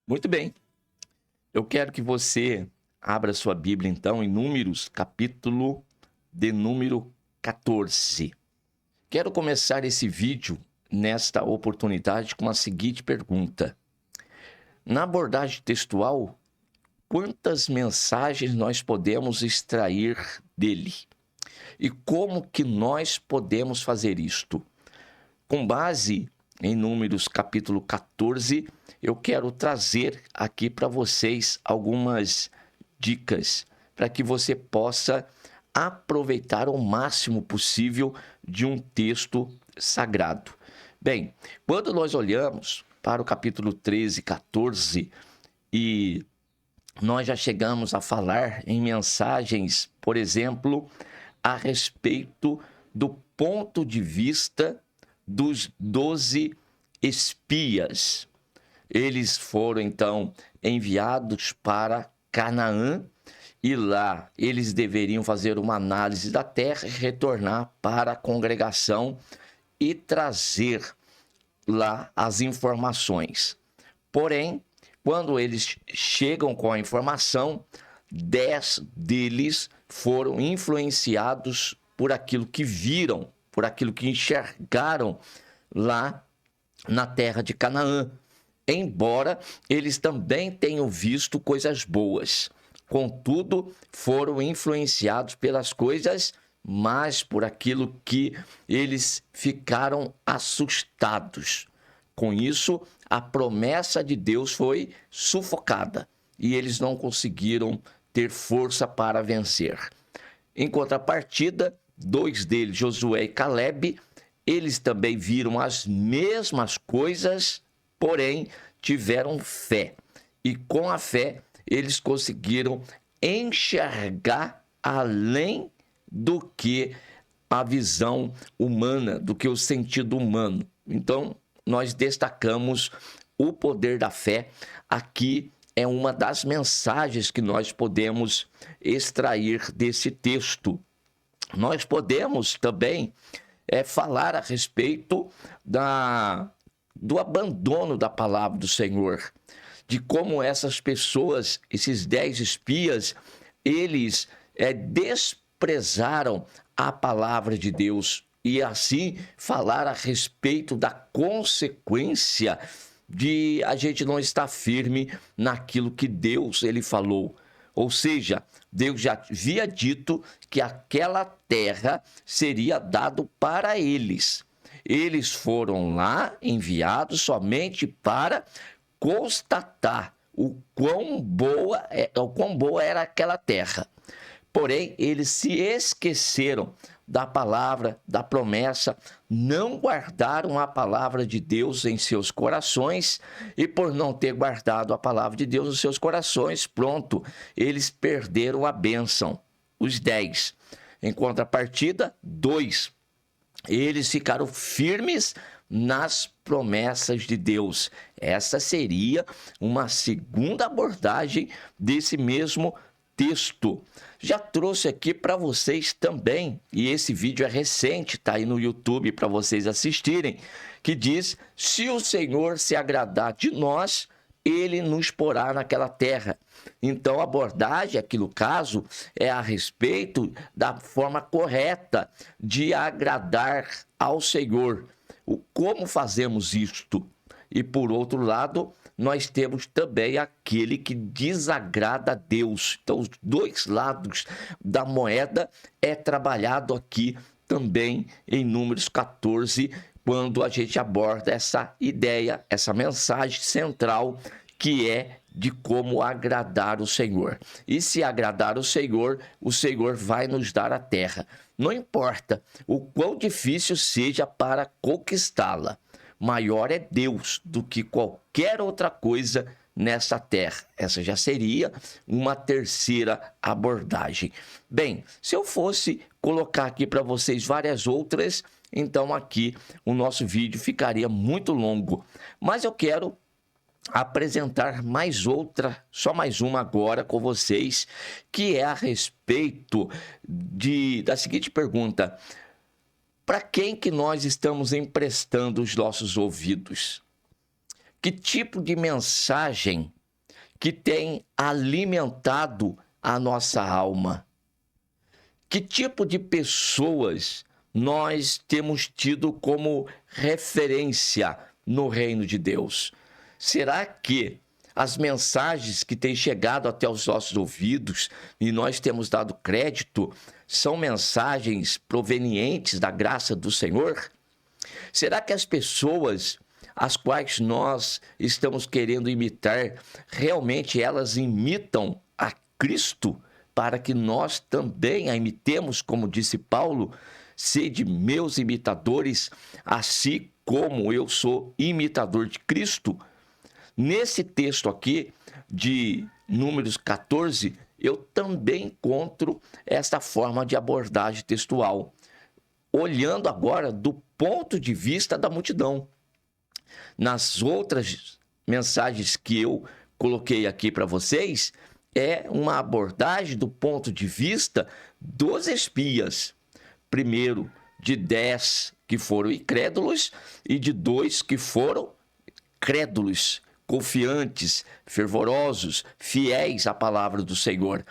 Muito bem. Eu quero que você abra sua Bíblia, então, em Números, capítulo de número 14. Quero começar esse vídeo, nesta oportunidade, com a seguinte pergunta. Na abordagem textual, quantas mensagens nós podemos extrair dele? E como que nós podemos fazer isto? Com base em Números capítulo 14, eu quero trazer aqui para vocês algumas dicas para que você possa aproveitar o máximo possível de um texto sagrado. Bem, quando nós olhamos para o capítulo 13, 14 e nós já chegamos a falar em mensagens, por exemplo, a respeito do ponto de vista dos 12 espias. Eles foram, então, enviados para Canaã e lá eles deveriam fazer uma análise da terra e retornar para a congregação e trazer lá as informações. Porém, quando eles chegam com a informação, 10 deles foram influenciados por aquilo que viram, por aquilo que enxergaram lá na terra de Canaã, embora eles também tenham visto coisas boas. Contudo, foram influenciados pelas coisas, mas por aquilo que eles ficaram assustados. Com isso, a promessa de Deus foi sufocada e eles não conseguiram ter força para vencer. Em contrapartida, 2 deles, Josué e Caleb, eles também viram as mesmas coisas, porém tiveram fé. E com a fé, eles conseguiram enxergar além do que a visão humana, do que o sentido humano. Então, nós destacamos o poder da fé. Aqui é uma das mensagens que nós podemos extrair desse texto. Nós podemos também falar a respeito do abandono da palavra do Senhor, de como essas pessoas, esses 10 espias, eles desprezaram a palavra de Deus e assim falar a respeito da consequência de a gente não estar firme naquilo que Deus ele falou. Ou seja, Deus já havia dito que aquela terra seria dado para eles. Eles foram lá enviados somente para constatar o quão boa era aquela terra. Porém, eles se esqueceram da palavra, da promessa, não guardaram a palavra de Deus em seus corações e por não ter guardado a palavra de Deus nos seus corações, pronto, eles perderam a bênção, os 10. Em contrapartida, 2, eles ficaram firmes nas promessas de Deus. Essa seria uma segunda abordagem desse mesmo texto. Já trouxe aqui para vocês também, e esse vídeo é recente, está aí no YouTube para vocês assistirem, que diz, se o Senhor se agradar de nós, ele nos porá naquela terra. Então, a abordagem aqui no caso é a respeito da forma correta de agradar ao Senhor. Como fazemos isto? E por outro lado, nós temos também aquele que desagrada a Deus. Então, os 2 lados da moeda é trabalhado aqui também em Números 14, quando a gente aborda essa ideia, essa mensagem central que é de como agradar o Senhor. E se agradar o Senhor vai nos dar a terra. Não importa o quão difícil seja para conquistá-la, maior é Deus do que qualquer outra coisa nessa terra. Essa já seria uma terceira abordagem. Bem, se eu fosse colocar aqui para vocês várias outras, então aqui o nosso vídeo ficaria muito longo. Mas eu quero apresentar mais outra, só mais uma agora com vocês, que é a respeito da seguinte pergunta: para quem que nós estamos emprestando os nossos ouvidos? Que tipo de mensagem que tem alimentado a nossa alma? Que tipo de pessoas nós temos tido como referência no reino de Deus? Será que as mensagens que têm chegado até os nossos ouvidos e nós temos dado crédito são mensagens provenientes da graça do Senhor? Será que as pessoas as quais nós estamos querendo imitar, realmente elas imitam a Cristo para que nós também a imitemos, como disse Paulo, sede meus imitadores, assim como eu sou imitador de Cristo? Nesse texto aqui de Números 14, eu também encontro esta forma de abordagem textual, olhando agora do ponto de vista da multidão. Nas outras mensagens que eu coloquei aqui para vocês, é uma abordagem do ponto de vista dos espias. Primeiro, de 10 que foram incrédulos e de 2 que foram crédulos, confiantes, fervorosos, fiéis à palavra do Senhor.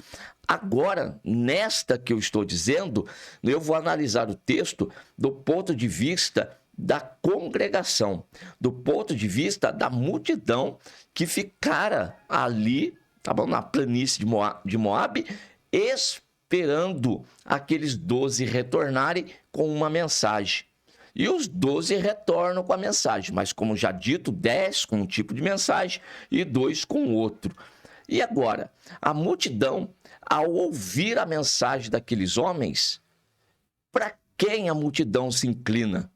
Agora, nesta que eu estou dizendo, eu vou analisar o texto do ponto de vista da congregação, do ponto de vista da multidão que ficara ali, tá bom, na planície de Moabe, esperando aqueles 12 retornarem com uma mensagem. E os 12 retornam com a mensagem, mas como já dito, 10 com um tipo de mensagem e 2 com outro. E agora, a multidão, ao ouvir a mensagem daqueles homens, para quem a multidão se inclina?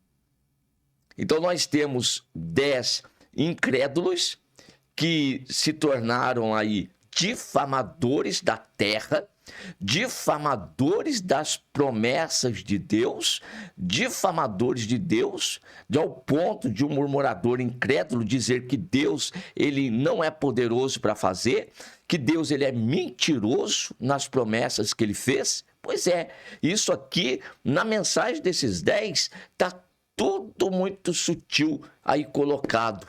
Então, nós temos 10 incrédulos que se tornaram aí difamadores da terra, difamadores das promessas de Deus, difamadores de Deus, ao ponto de um murmurador incrédulo dizer que Deus ele não é poderoso para fazer, que Deus ele é mentiroso nas promessas que ele fez. Pois é, isso aqui, na mensagem desses 10, está tudo muito sutil aí colocado.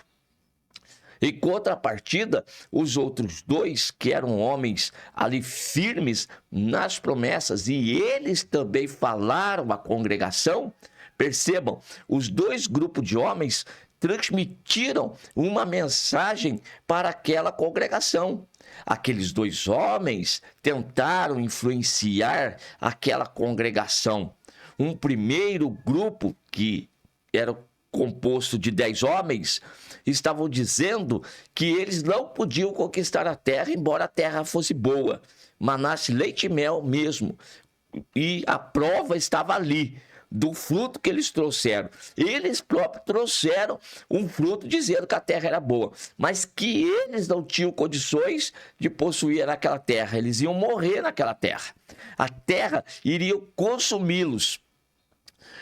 Em contrapartida, os outros 2, que eram homens ali firmes nas promessas, e eles também falaram à congregação, percebam, os 2 grupos de homens transmitiram uma mensagem para aquela congregação. Aqueles 2 homens tentaram influenciar aquela congregação. Um primeiro grupo, que era composto de 10 homens, estavam dizendo que eles não podiam conquistar a terra, embora a terra fosse boa, manasse leite e mel mesmo. E a prova estava ali, do fruto que eles trouxeram. Eles próprios trouxeram um fruto dizendo que a terra era boa, mas que eles não tinham condições de possuir aquela terra. Eles iam morrer naquela terra. A terra iria consumi-los.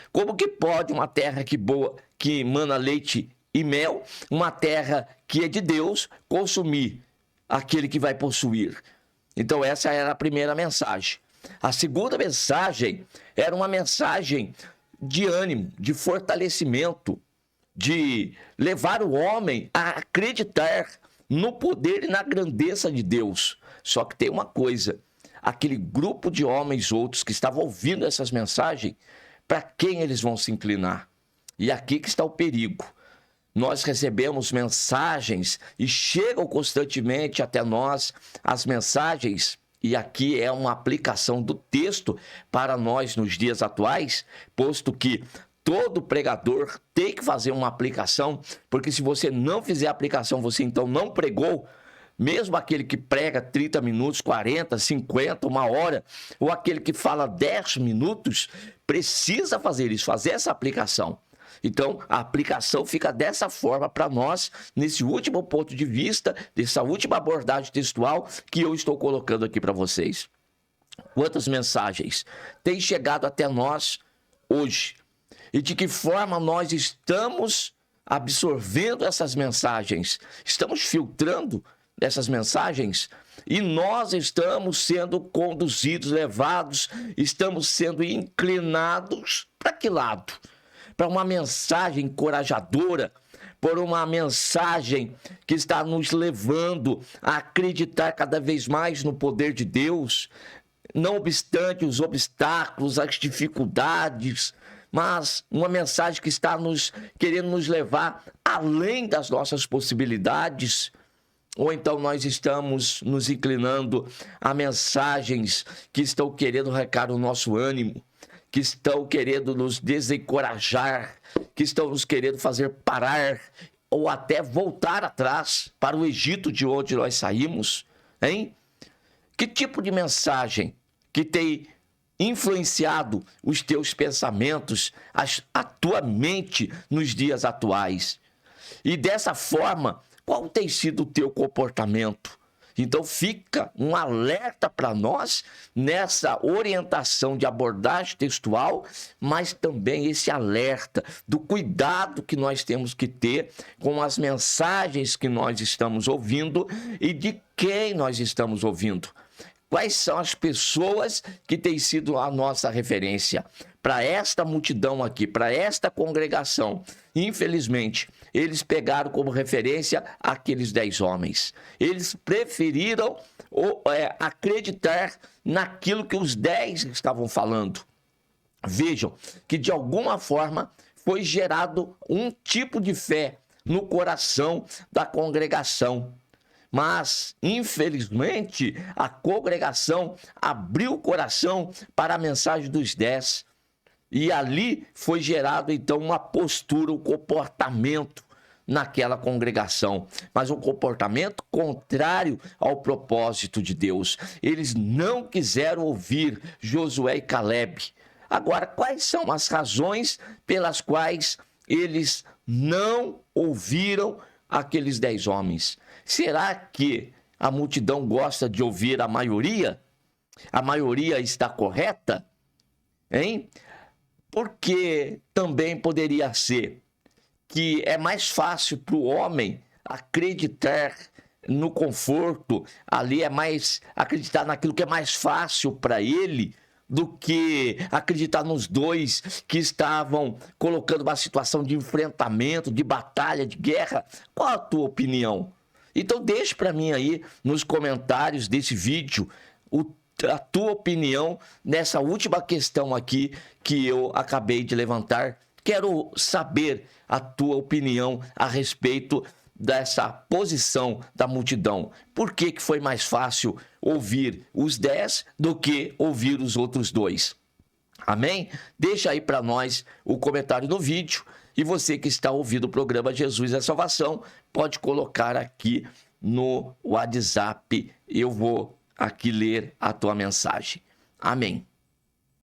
Como que pode uma terra que mana leite e mel, uma terra que é de Deus, consumir aquele que vai possuir? Então essa era a primeira mensagem. A segunda mensagem era uma mensagem de ânimo, de fortalecimento, de levar o homem a acreditar no poder e na grandeza de Deus. Só que tem uma coisa, aquele grupo de homens outros que estavam ouvindo essas mensagens, para quem eles vão se inclinar? E aqui que está o perigo. Nós recebemos mensagens e chegam constantemente até nós as mensagens, e aqui é uma aplicação do texto para nós nos dias atuais, posto que todo pregador tem que fazer uma aplicação, porque se você não fizer a aplicação, você então não pregou. Mesmo aquele que prega 30 minutos, 40, 50, 1 hora, ou aquele que fala 10 minutos, precisa fazer isso, fazer essa aplicação. Então, a aplicação fica dessa forma para nós, nesse último ponto de vista, dessa última abordagem textual que eu estou colocando aqui para vocês. Quantas mensagens têm chegado até nós hoje? E de que forma nós estamos absorvendo essas mensagens? Estamos filtrando essas mensagens? E nós estamos sendo conduzidos, levados, estamos sendo inclinados para que lado? Para uma mensagem encorajadora, por uma mensagem que está nos levando a acreditar cada vez mais no poder de Deus, não obstante os obstáculos, as dificuldades, mas uma mensagem que está querendo nos levar além das nossas possibilidades. Ou então nós estamos nos inclinando a mensagens que estão querendo arrancar o nosso ânimo, que estão querendo nos desencorajar, que estão nos querendo fazer parar ou até voltar atrás para o Egito de onde nós saímos, hein? Que tipo de mensagem que tem influenciado os teus pensamentos, a tua mente nos dias atuais? E dessa forma, qual tem sido o teu comportamento? Então fica um alerta para nós nessa orientação de abordagem textual, mas também esse alerta do cuidado que nós temos que ter com as mensagens que nós estamos ouvindo e de quem nós estamos ouvindo. Quais são as pessoas que têm sido a nossa referência? Para esta multidão aqui, para esta congregação, infelizmente, eles pegaram como referência aqueles 10 homens. Eles preferiram acreditar naquilo que os 10 estavam falando. Vejam que, de alguma forma, foi gerado um tipo de fé no coração da congregação. Mas, infelizmente, a congregação abriu o coração para a mensagem dos 10. E ali foi gerado, então, uma postura, um comportamento naquela congregação. Mas um comportamento contrário ao propósito de Deus. Eles não quiseram ouvir Josué e Caleb. Agora, quais são as razões pelas quais eles não ouviram aqueles 10 homens? Será que a multidão gosta de ouvir a maioria? A maioria está correta? Hein? Porque também poderia ser que é mais fácil para o homem acreditar no conforto, ali é mais acreditar naquilo que é mais fácil para ele, do que acreditar nos 2 que estavam colocando uma situação de enfrentamento, de batalha, de guerra. Qual a tua opinião? Então deixe para mim aí nos comentários desse vídeo a tua opinião nessa última questão aqui que eu acabei de levantar. Quero saber a tua opinião a respeito dessa posição da multidão. Por que foi mais fácil ouvir os 10 do que ouvir os outros 2? Amém? Deixa aí para nós o comentário no vídeo. E você que está ouvindo o programa Jesus é Salvação, pode colocar aqui no WhatsApp. Eu vou aqui ler a tua mensagem. Amém.